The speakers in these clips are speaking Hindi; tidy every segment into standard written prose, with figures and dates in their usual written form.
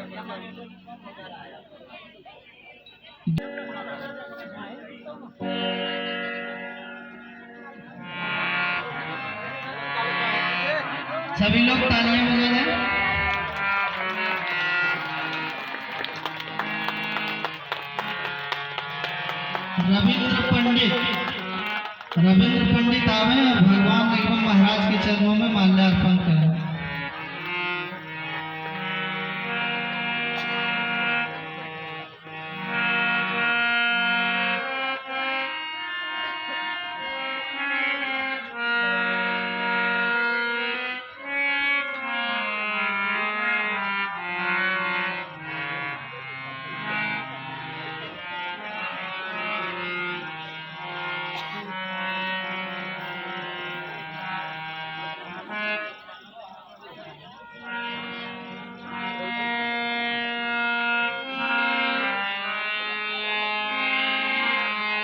सभी लोग तालियां बजा दें। रविंद्र पंडित आवे और भगवान निगम महाराज के चरणों में माल्यार्पण करें।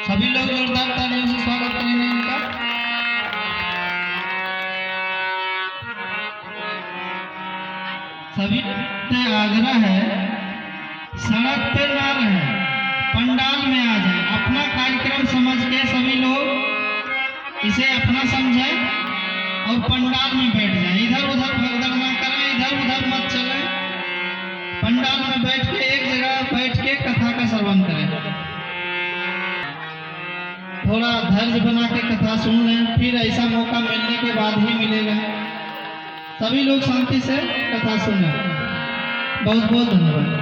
सभी लोग जोरदार तालियों से स्वागत करेंगे इनका। सभी से आग्रह है, सड़क पे ना रहे, पंडाल में आ जाए। अपना कार्यक्रम समझ के सभी लोग इसे अपना समझें और पंडाल में बैठ जाए। इधर उधर भगदड़ ना करें, इधर उधर मत चलें। पंडाल में बैठ के एक जगह बैठ के कथा का श्रवण करें। थोड़ा धैर्य बना के कथा सुन लें, फिर ऐसा मौका मिलने के बाद ही मिलेगा। सभी लोग शांति से कथा सुनें। बहुत बहुत धन्यवाद।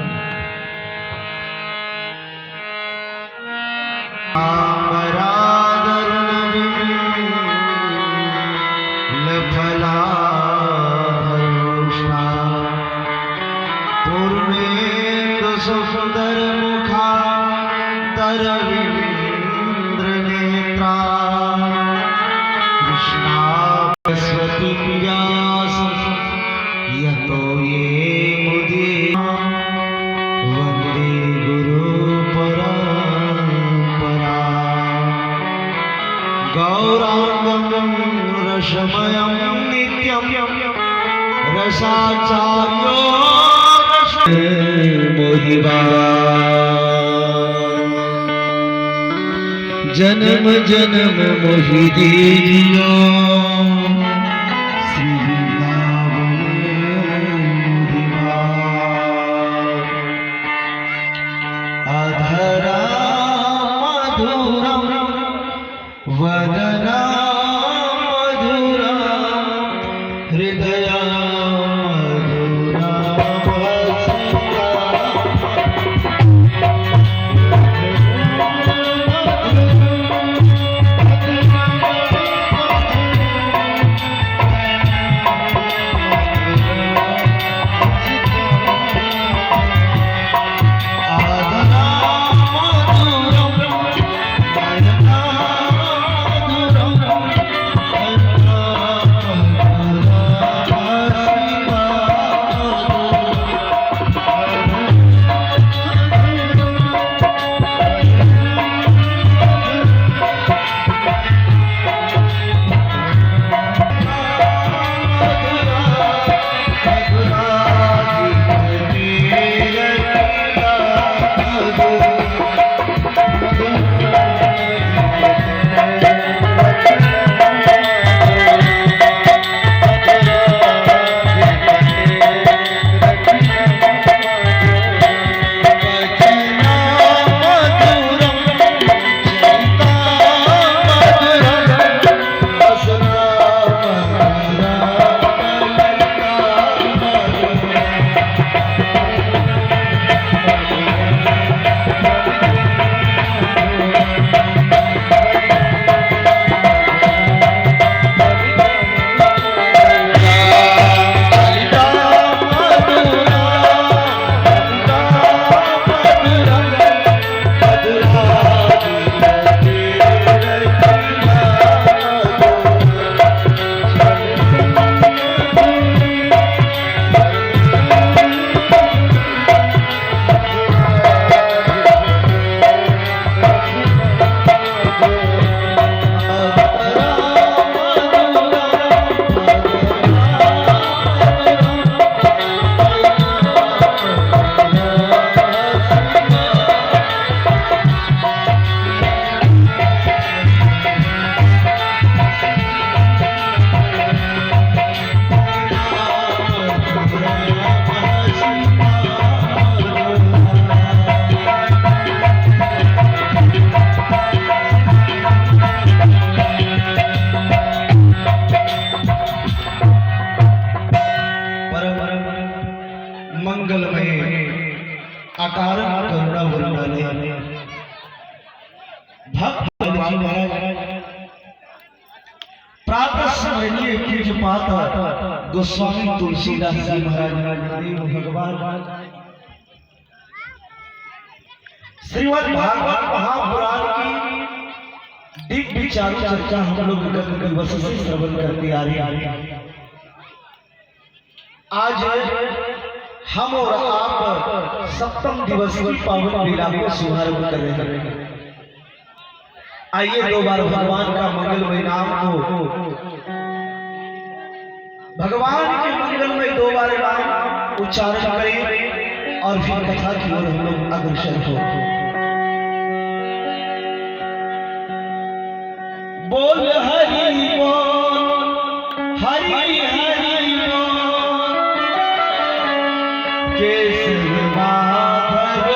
सुंदर मुखा तरविंद्र नेत्रा कृष्णा सरस्वती व्यास यतो ये मुदीरा वंदे गुरु परंपरा गौरांगं रसमयं नित्यं रसाचार्यो मोहिबा जन्म जन्म मोहि दीजियो श्री वृंदावन मोहिबा अधरा मधुरम वदना मधुरम हृदया आकार करुणा वरुणालय भक्त जी महाराज प्रातः स्मरणीय पूज्यपात गोस्वामी तुलसीदास जी महाराज देव भगवान श्रीमद् भागवत महापुराण की दिव्य चारु चर्चा हम लोग विगत दिवस से श्रवण करते आ रहे हैं। आज हम और आप सप्तम दिवस की पावन लीला को शुभारंभ कर रहे हैं। आइए दो बार भगवान का मंगलमय नाम को भगवान के मंगलमय दो बार नाम उच्चारण करें और फिर कथा की ओर हम लोग अग्रसर हो। बोल हरि बोल हरि हरि बोल केशव माधव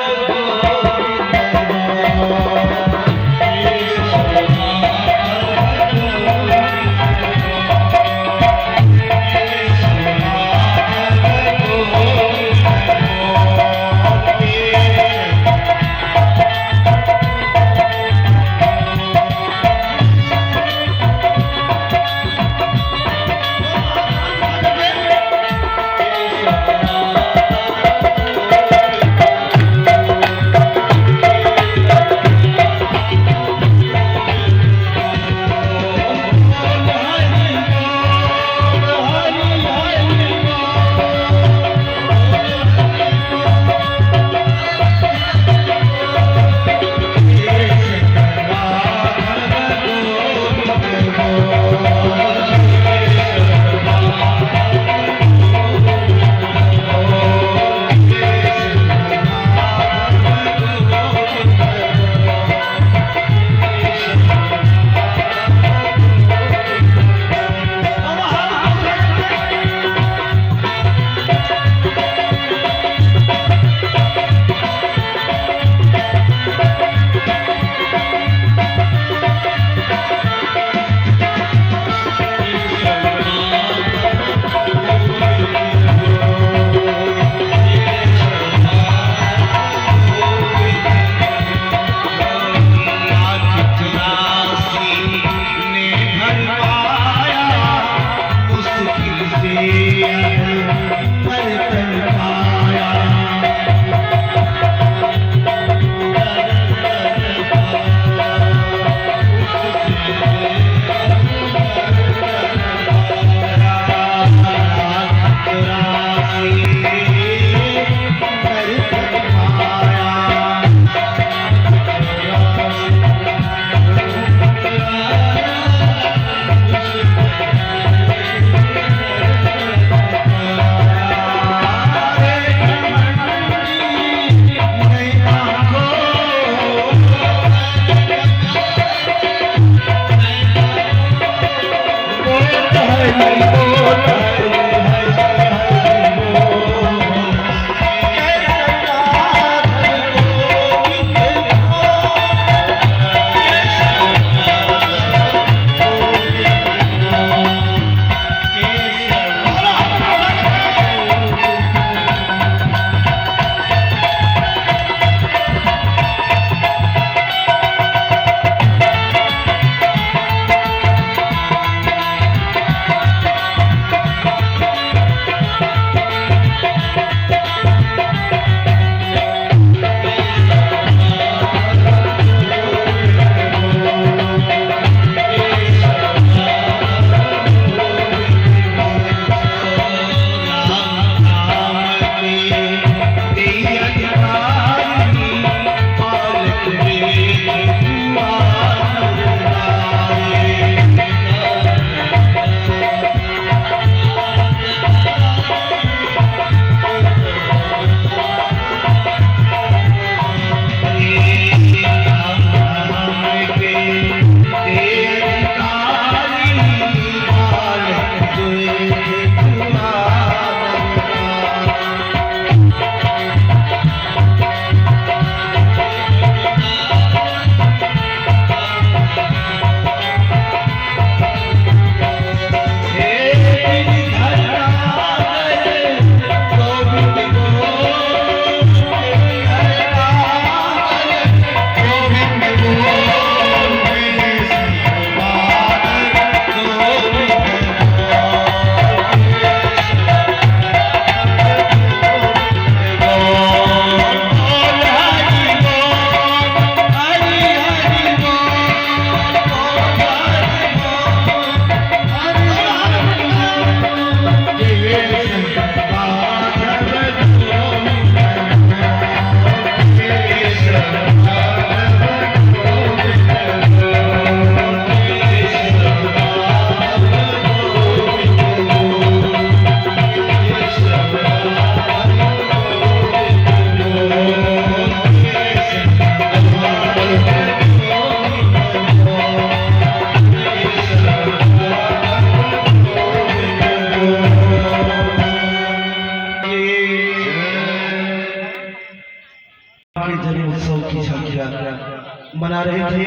मना रहे थे।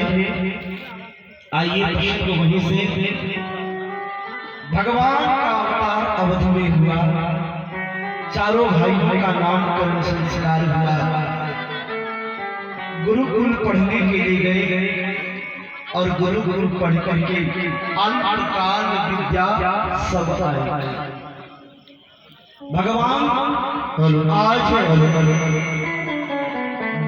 आइए प्रसंग वहीं से भगवान का अवतार अवध में हुआ, चारों भाइयों का नामकरण संस्कार हुआ, गुरुकुल पढ़ने के लिए गए और गुरुकुल पढ़ करके अल्पकाल विद्या सब आए। भगवान आज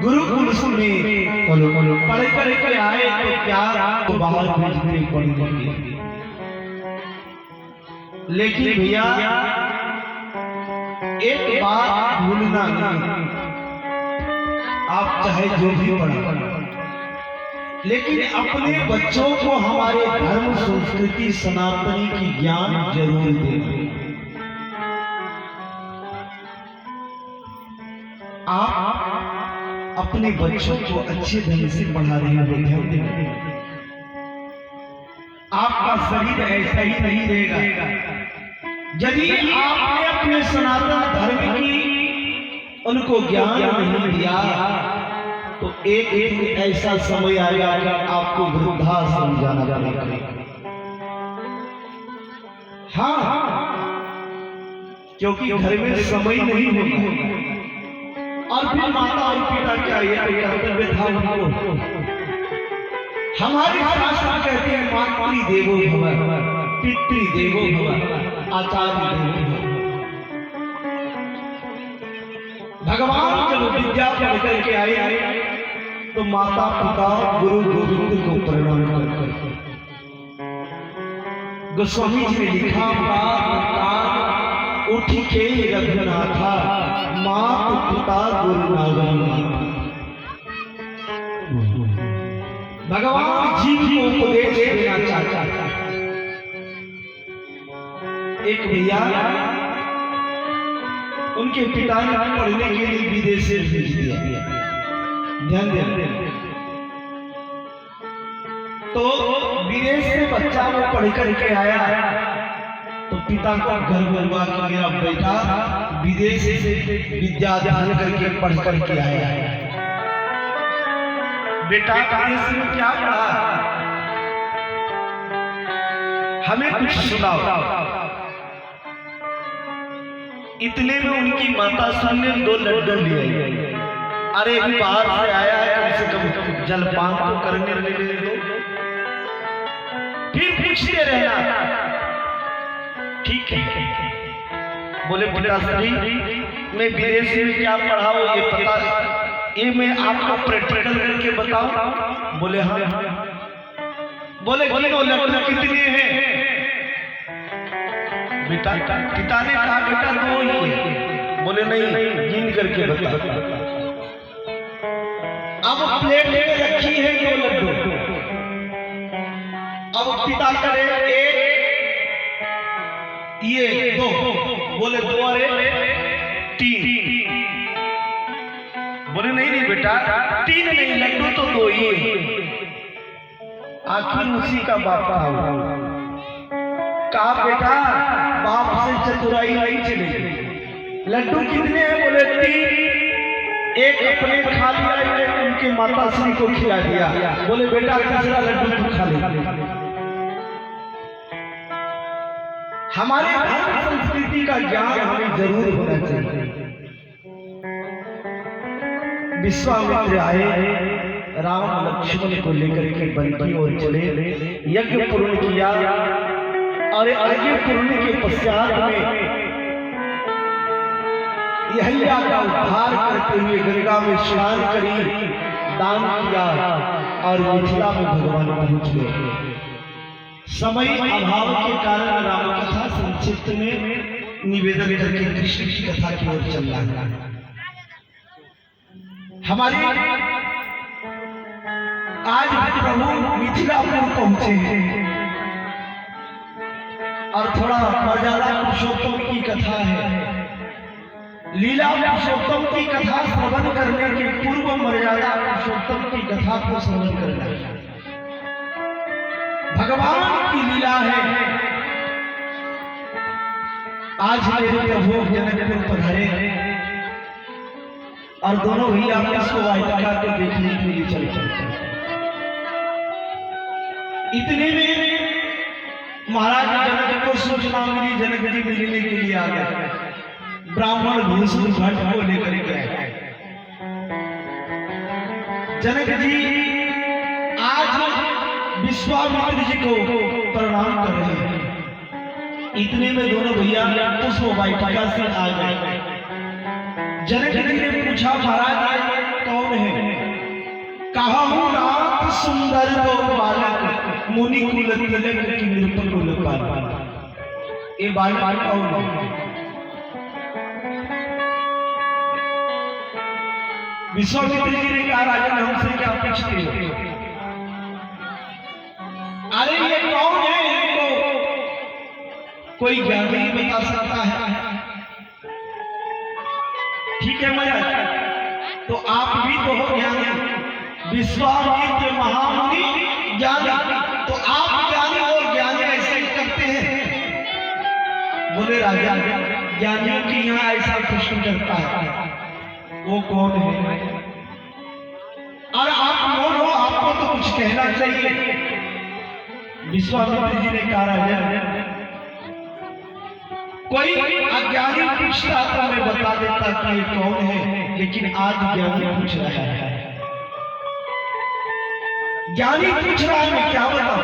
गुरुकुल में पढ़ करके आए तो क्या तो बाहर भेजने पड़ेंगे, लेकिन भैया एक बात भूलना नहीं, आप चाहे जो भी पढ़ो लेकिन अपने बच्चों को हमारे धर्म संस्कृति सनातनी की ज्ञान जरूर देना। आप अपने बच्चों को अच्छे ढंग से पढ़ा रहे हो, ध्यान देना। आपका शरीर ऐसा ही नहीं रहेगा यदि आपने अपने सनातन धर्म की उनको ज्ञान नहीं दिया, तो एक ऐसा समय आएगा कि आपको वृद्धाश्रम जाना पड़ेगा। हाँ, क्योंकि घर में समय नहीं होगा और फिर माता और पिता क्या ये कर्तव्य था उनको। हमारे शास्त्र कहते हैं मातृ देवो भव, पितृ देवो भव, आचार्य देवो भव। भगवान जब विद्या पढ़ करके आए तो माता पिता गुरु गोविंद को प्रणाम करते। गोस्वामी जी ने लिखा, उठ के रघुनाथा मात पिता गुरु नागरी। भगवान जी को उपदेश देना चाहता था। एक भैया उनके पिता ने पढ़ने के लिए विदेश से भेज दिया, ध्यान दें। तो विदेश से बच्चा वो पढ़ करके आया तो पिता को गर्व हुआ कि मेरा बेटा विदेश से विद्या अध्ययन करके पढ़ करके आया है। बेटा विदेश में क्या पढ़ा, हमें कुछ सुनाओ। इतने में उनकी माता ने 2 लड्डू लिए। अरे भी बाहर से आया है, कम से कम जलपान तो करने दो। फिर पूछते रहना, ठीक है। बोले पिताश्री मैं विदेश में क्या पढ़ा हो ये पता, ये मैं आपको प्रैक्टिकल करके बताऊं। बोले हाँ। बोले लड्डू कितने हैं बेटा? पिता ने कहा बेटा 2 ही है। बोले नहीं, गिन करके बता। अब प्लेट में रखी है 2 लड्डू। अब पिता करे 1 ये 2। बोले 2 अरे 3। बोले नहीं बेटा 3 नहीं, लड्डू तो 2 ही है। आखिर उसी का बाप कहा बेटा बाप से चतुराई नहीं चलेगी। लड्डू कितने हैं? बोले 3। एक अपने खा लिया, एक उनके माता श्री को खिला दिया। बोले बेटा तीसरा लड्डू तू खा ले। हमारे धर्म संस्कृति का ज्ञान हमें जरूर होना चाहिए। विश्वामित्र आए, राम लक्ष्मण को लेकर के वन की ओर चले, यज्ञ पूर्ण किया और यज्ञ पूर्ण के पश्चात में यहिया का उद्धार करते हुए गंगा में स्नान करी, दान किया और मिथिला में भगवान पहुंच गए। समय अभाव के कारण रामकथा संक्षिप्त में निवेदन करके कृष्ण की कथा की ओर चल रहा है। हमारे आज प्रभु मिथिलापुर पहुंचे हैं और थोड़ा मर्यादा पुरुषोत्तम की कथा है। लीला पुरुषोत्तम की कथा श्रवण करने के पूर्व मर्यादा पुरुषोत्तम की कथा को श्रवण करना है। भगवान की लीला है। आज मेरे प्रभु जनकपुर पधारे और दोनों ही आपस को वाटिका को देखने के लिए चले। इतने में महाराज जनक को सूचना मिली, जनक जी मिलने के लिए आ गए। ब्राह्मण भूषण भट्ट को लेकर गए। जनक जी आज विश्वामित्र जी को प्रणाम कर रहे हैं। इतने में दोनों भैया पुष्प वाटिका से आ गए। जनक जी ने पूछा, महाराज कौन है? कहा हूं नाथ सुंदर दो बालक, मुनि कुल तिलक की नृपकुल बालक। ये बालक कौन है? विश्वामित्र जी ने कहा, राजन हमसे क्या पूछते हो? अरे ये कौन है? इनको कोई ज्ञानी बता सकता है? ठीक है महाराज, तो आप भी तो हो ज्ञानी, विश्वामित्र महामुनि ज्ञानी, तो आप ज्ञानी और ज्ञानी ऐसे ही करते हैं? बोले राजा, ज्ञानियों की यहाँ ऐसा प्रश्न करता है, वो कौन है? और आप कौन हो? आपको तो कुछ कहना चाहिए। विश्वामित्र जी ने कहा, राजा कोई अज्ञानी पूछता तो मैं बता देता कि ये कौन है, लेकिन आज ज्ञानी पूछ रहा है। ज्ञानी पूछ रहा है, मैं क्या बताऊं?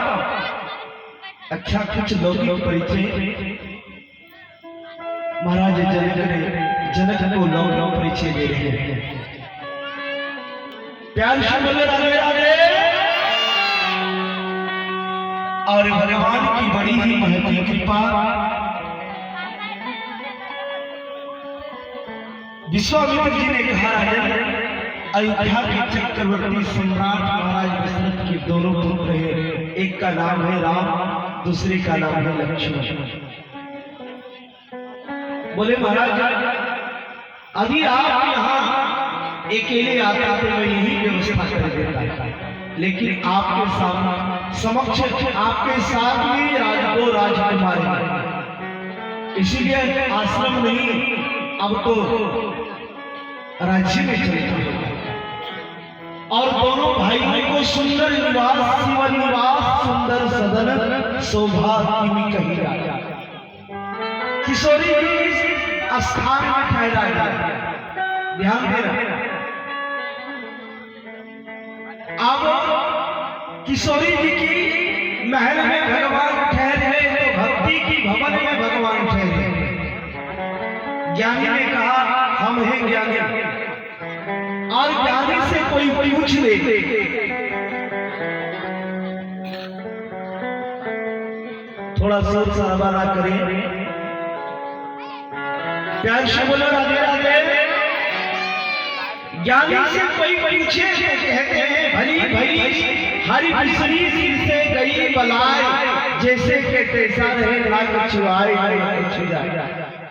अच्छा, कुछ लौकिक परिचय। महाराज जनक को लौकिक परिचय दे रहे हैं। प्यार से बोले राधे राधे। और भगवान की बड़ी ही महती कृपा, विश्वामित्र जी ने कहा, राजन अयोध्या के चक्रवर्ती सम्राट महाराज दशरथ के दोनों पुत्र हैं। एक का नाम है राम, दूसरे का नाम है लक्ष्मण। बोले महाराज, अभी आप यहाँ अकेले आते तो मैं यही व्यवस्था कर देता, लेकिन आपके सामने समक्ष आपके साथ भी दो राजकुमार हैं, इसीलिए आश्रम नहीं, अब तो राज्य में चले जाओ। और दोनों भाइयों को सुंदर निवास, शिवन निवास, सुंदर सदन, शोभा की कही राजा किशोरी जी स्थान में ठहरा गया। ध्यान देना, अब किशोरी जी की महल में भगवान ठहरे, तो भक्ति की भवन में भगवान ठहरे। ज्ञानी ने कहा, हम हैं ज्ञानी, और ज्ञानी से कोई पूछ ले, थोड़ा शोर शराबा ना करें, प्यार से बोलो राधे राधे। ज्ञानी से कोई पूछे तो कहते हैं, भली भली हरि बिसरी सिर से गई बलाए, जैसे के तैसा रहे लाग छुआए।